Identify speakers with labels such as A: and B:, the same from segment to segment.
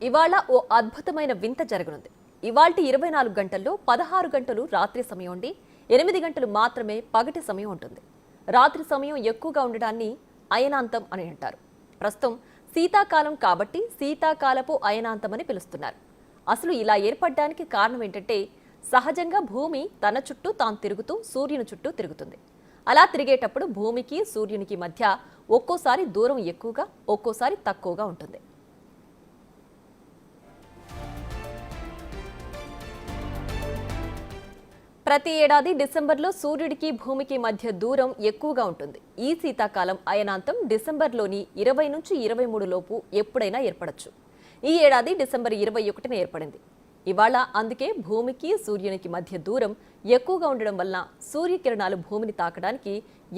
A: ఇవాళ ఓ అద్భుతమైన వింత జరగనుంది. ఇవాల్టి 24 గంటల్లో 16 గంటలు రాత్రి సమయం ఉండి 8 గంటలు మాత్రమే పగటి సమయం ఉంటుంది. రాత్రి సమయం ఎక్కువగా ఉండడాన్ని అయనాంతం అని అంటారు. ప్రస్తుతం శీతాకాలం కాబట్టి శీతాకాలపు అయనాంతం అని పిలుస్తున్నారు. అసలు ఇలా ఏర్పడడానికి కారణం ఏంటంటే సహజంగా భూమి తన చుట్టూ తాను తిరుగుతూ సూర్యుని చుట్టూ తిరుగుతుంది. అలా తిరిగేటప్పుడు భూమికి సూర్యునికి మధ్య ఒక్కోసారి దూరం ఎక్కువగా ఒక్కోసారి తక్కువగా ఉంటుంది. ప్రతి ఏడాది డిసెంబర్లో సూర్యుడికి భూమికి మధ్య దూరం ఎక్కువగా ఉంటుంది. ఈ శీతాకాలం అయనాంతం డిసెంబర్లోని 20 నుంచి 23 లోపు ఎప్పుడైనా ఏర్పడచ్చు. ఈ ఏడాది డిసెంబర్ 21న ఏర్పడింది. ఇవాళ అందుకే భూమికి సూర్యునికి మధ్య దూరం ఎక్కువగా ఉండడం వలన సూర్యకిరణాలు భూమిని తాకడానికి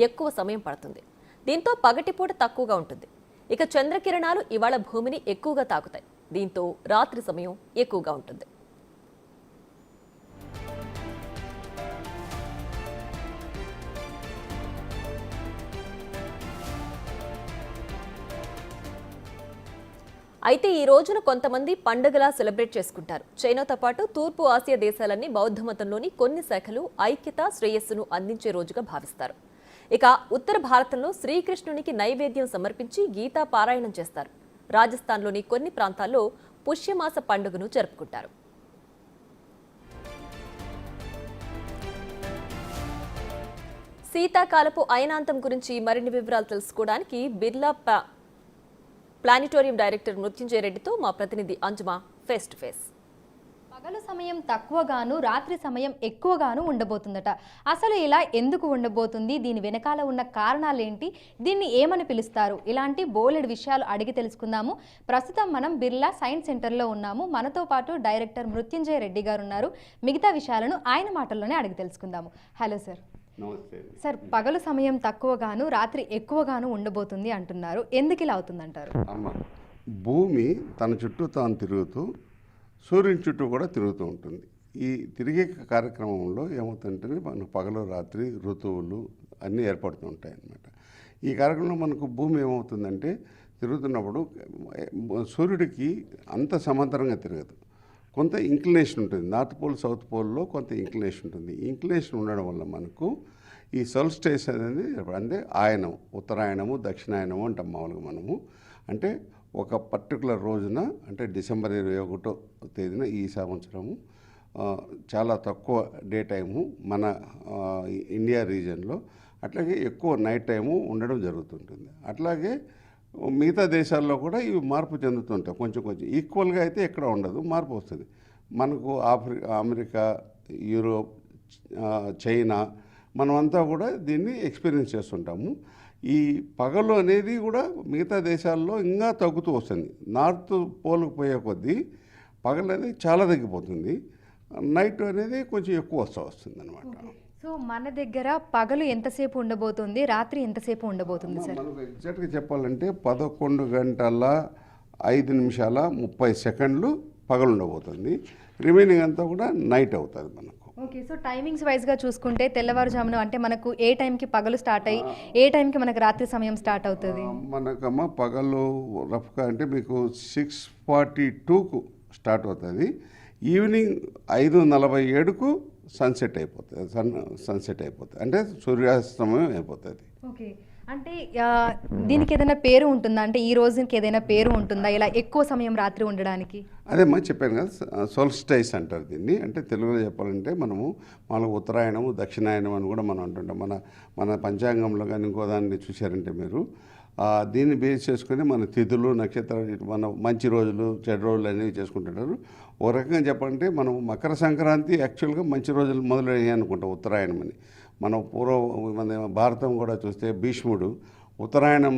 A: ఎక్కువ సమయం పడుతుంది. దీంతో పగటిపూట తక్కువగా ఉంటుంది. ఇక చంద్రకిరణాలు ఇవాళ భూమిని ఎక్కువగా తాకుతాయి. దీంతో రాత్రి సమయం ఎక్కువగా ఉంటుంది. అయితే ఈ రోజును కొంతమంది పండుగలా సెలబ్రేట్ చేసుకుంటారు. చైనాతో పాటు తూర్పు ఆసియా దేశాలన్నీ బౌద్ధ మతంలోని కొన్ని శాఖలు ఐక్యత శ్రేయస్సును అందించే రోజుగా భావిస్తారు. ఇక ఉత్తర భారతంలో శ్రీకృష్ణునికి నైవేద్యం సమర్పించి గీతా పారాయణం చేస్తారు. రాజస్థాన్లోని కొన్ని ప్రాంతాల్లో పుష్యమాస పండుగను జరుపుకుంటారు. శీతాకాలపు అయనాంతం గురించి మరిన్ని వివరాలు తెలుసుకోవడానికి బిర్లా ప్లానిటోరియం డైరెక్టర్ మృత్యుంజయ రెడ్డితో మా ప్రతినిధి అంజుమ ఫేస్ టు ఫేస్.
B: పగలు సమయం తక్కువగాను రాత్రి సమయం ఎక్కువగాను ఉండబోతుందట. అసలు ఇలా ఎందుకు ఉండబోతుంది, దీని వెనకాల ఉన్న కారణాలేంటి, దీన్ని ఏమని పిలుస్తారు, ఇలాంటి బోలెడు విషయాలు అడిగి తెలుసుకుందాము. ప్రస్తుతం మనం బిర్లా సైన్స్ సెంటర్లో ఉన్నాము. మనతో పాటు డైరెక్టర్ మృత్యుంజయ రెడ్డి గారు ఉన్నారు. మిగతా విషయాలను ఆయన మాటల్లోనే అడిగి తెలుసుకుందాము. Hello sir.
C: నమస్తే
B: సార్, పగలు సమయం తక్కువగాను రాత్రి ఎక్కువగాను ఉండబోతుంది అంటున్నారు. ఎందుకు ఇలా అవుతుందంటారు?
C: అమ్మ, భూమి తన చుట్టూ తాను తిరుగుతూ సూర్యుని చుట్టూ కూడా తిరుగుతూ ఉంటుంది. ఈ తిరిగే కార్యక్రమంలో ఏమవుతుందంటే మనకు పగలు రాత్రి ఋతువులు అన్నీ ఏర్పడుతూ ఉంటాయి అన్నమాట. ఈ కార్యక్రమంలో మనకు భూమి ఏమవుతుందంటే తిరుగుతున్నప్పుడు సూర్యుడికి అంత సమాంతరంగా తిరగదు. కొంత ఇంక్లినేషన్ ఉంటుంది. నార్త్ పోల్ సౌత్ పోల్లో కొంత ఇంక్లినేషన్ ఉంటుంది. ఇంక్లినేషన్ ఉండడం వల్ల మనకు ఈ సోల్స్టిస్ అనేది అంటే ఆయనం, ఉత్తరాయణము దక్షిణాయనము అంటాం మామూలుగా మనము. అంటే ఒక పర్టికులర్ రోజున అంటే డిసెంబర్ 21వ తేదీన ఈ సంవత్సరము చాలా తక్కువ డే టైము మన ఇండియా రీజియన్లో, అట్లాగే ఎక్కువ నైట్ టైము ఉండడం జరుగుతుంటుంది. అట్లాగే మిగతా దేశాల్లో కూడా ఇవి మార్పు చెందుతుంటాయి. కొంచెం కొంచెం ఈక్వల్గా అయితే ఎక్కడ ఉండదు, మార్పు వస్తుంది. మనకు అమెరికా, యూరోప్, చైనా మనమంతా కూడా దీన్ని ఎక్స్పీరియన్స్ చేస్తుంటాము. ఈ పగలు అనేది కూడా మిగతా దేశాల్లో ఇంకా తగ్గుతూ వస్తుంది. నార్త్ పోల్కి పోయే కొద్దీ పగలు అనేది చాలా తగ్గిపోతుంది, నైట్ అనేది కొంచెం ఎక్కువ వస్తుంది అనమాట.
B: సో మన దగ్గర పగలు ఎంతసేపు ఉండబోతుంది, రాత్రి ఎంతసేపు ఉండబోతుంది సార్?
C: మనకు ఎగ్జాక్ట్గా చెప్పాలంటే 11 గంటల 5 నిమిషాల 30 సెకండ్లు పగలు ఉండబోతుంది. రిమైనింగ్ అంతా కూడా నైట్ అవుతుంది మనకు.
B: ఓకే, సో టైమింగ్స్ వైజ్గా చూసుకుంటే తెల్లవారుజామున అంటే మనకు ఏ టైంకి పగలు స్టార్ట్ అయ్యి ఏ టైంకి మనకు రాత్రి సమయం స్టార్ట్ అవుతుంది?
C: మనకమ్మ పగలు రఫ్గా అంటే మీకు 6:42కు స్టార్ట్ అవుతుంది. ఈవినింగ్ 5:47కు సన్సెట్ అయిపోతుంది. సన్సెట్ అయిపోతుంది అంటే సూర్యాస్తమయం అయిపోతుంది.
B: ఓకే, అంటే దీనికి ఏదైనా పేరు ఉంటుందా? అంటే ఈ రోజుకి ఏదైనా పేరు ఉంటుందా ఇలా ఎక్కువ సమయం రాత్రి ఉండడానికి?
C: అదే మనం చెప్పాను కదా, సోల్స్టైస్ అంటారు దీన్ని. అంటే తెలుగులో చెప్పాలంటే మనము మనకు ఉత్తరాయణము దక్షిణాయనం అని కూడా మనం అంటుంటాం. మన పంచాంగంలో కానీ ఇంకో దాన్ని చూశారంటే మీరు దీన్ని బేస్ చేసుకొని మన తిథులు నక్షత్రాలు మన మంచి రోజులు చెడు రోజులు అనేవి చేసుకుంటుంటారు. ఓ రకంగా చెప్పాలంటే మనం మకర సంక్రాంతి యాక్చువల్గా మంచి రోజులు మొదలయ్యాయి అనుకుంటాం ఉత్తరాయణం అని. మన మన భారతం కూడా చూస్తే భీష్ముడు ఉత్తరాయణం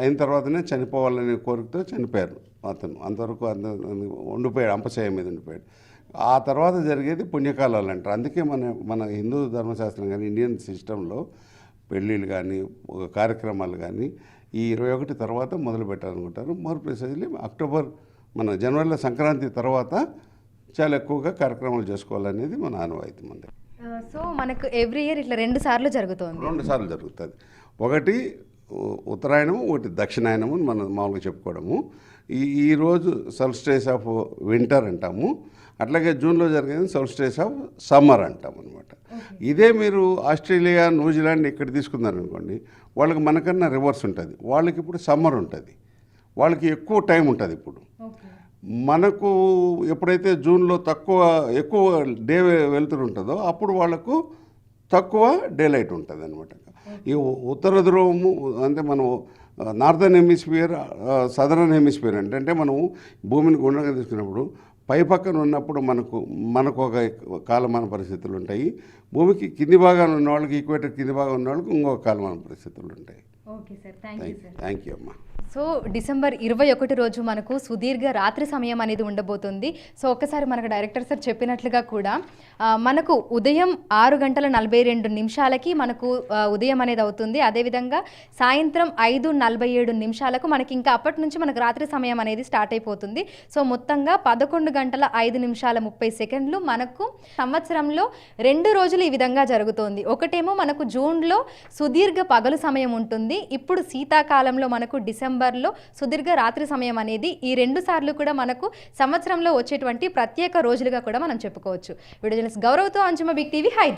C: అయిన తర్వాతనే చనిపోవాలనే కోరికతో చనిపోయారు. అతను అంతవరకు ఉండిపోయాడు, అంపశయ్య మీద ఉండిపోయాడు. ఆ తర్వాత జరిగేది పుణ్యకాలాలు అంటారు. అందుకే మన హిందూ ధర్మశాస్త్రం కానీ ఇండియన్ సిస్టంలో పెళ్ళిళ్ళు కానీ కార్యక్రమాలు కానీ ఈ 21 తర్వాత మొదలు పెట్టాలనుకుంటారు. మోర్ ప్రిసైజ్లీ అక్టోబర్ మన జనవరిలో సంక్రాంతి తర్వాత చాలా ఎక్కువగా కార్యక్రమాలు చేసుకోవాలనేది మన ఆనవాయితీ మనది.
B: సో మనకు ఎవ్రీ ఇయర్ ఇట్లా 2 సార్లు జరుగుతుంది?
C: 2 సార్లు జరుగుతుంది. ఒకటి ఉత్తరాయణము, ఒకటి దక్షిణాయనము మనం మామూలుగా చెప్పుకోవడము. ఈరోజు సోల్స్టిస్ ఆఫ్ వింటర్ అంటాము, అట్లాగే జూన్లో జరిగేది సోల్స్టిస్ ఆఫ్ సమ్మర్ అంటాం అనమాట. ఇదే మీరు ఆస్ట్రేలియా, న్యూజిలాండ్ ఇక్కడ తీసుకున్నారనుకోండి, వాళ్ళకి మనకన్నా రివర్స్ ఉంటుంది. వాళ్ళకి ఇప్పుడు సమ్మర్ ఉంటుంది, వాళ్ళకి ఎక్కువ టైం ఉంటుంది. ఇప్పుడు మనకు ఎప్పుడైతే జూన్లో ఎక్కువ డే వెలుతురు ఉంటుందో అప్పుడు వాళ్ళకు తక్కువ డే లైట్ ఉంటుంది అనమాట. ఈ ఉత్తర ధ్రువము అంటే మనం నార్దర్న్ హెమిస్ఫియర్, సదరన్ హెమిస్ఫియర్ అంటే మనం భూమిని గుండ్రంగా తీసుకున్నప్పుడు పై పక్కన ఉన్నప్పుడు మనకు ఒక కాలమాన పరిస్థితులు ఉంటాయి. భూమికి కింది భాగాన ఉన్న వాళ్ళకి, ఈక్వేటర్ కింది భాగం ఉన్న వాళ్ళకి ఇంకొక కాలమాన పరిస్థితులు ఉంటాయి.
B: ఓకే సార్,
C: థ్యాంక్ యూ అమ్మా.
B: సో డిసెంబర్ 21 రోజు మనకు సుదీర్ఘ రాత్రి సమయం అనేది ఉండబోతుంది. సో ఒక్కసారి మనకు డైరెక్టర్ సార్ చెప్పినట్లుగా కూడా మనకు ఉదయం 6:42 మనకు ఉదయం అనేది అవుతుంది. అదేవిధంగా సాయంత్రం 5:47 మనకి ఇంకా అప్పటి నుంచి మనకు రాత్రి సమయం అనేది స్టార్ట్ అయిపోతుంది. సో మొత్తంగా 11:05:30 మనకు సంవత్సరంలో 2 రోజులు ఈ విధంగా జరుగుతోంది. ఒకటేమో మనకు జూన్లో సుదీర్ఘ పగలు సమయం ఉంటుంది. ఇప్పుడు శీతాకాలంలో మనకు డిసెంబర్లో సుదీర్ఘ రాత్రి సమయం అనేది ఈ 2 సార్లు కూడా మనకు సంవత్సరంలో వచ్చేటువంటి ప్రత్యేక రోజులుగా కూడా మనం చెప్పుకోవచ్చు. వీడియో జర్నలిస్ట్ గౌరవ్తో అంజుమ, బిగ్ టీవీ, హైదరాబాద్.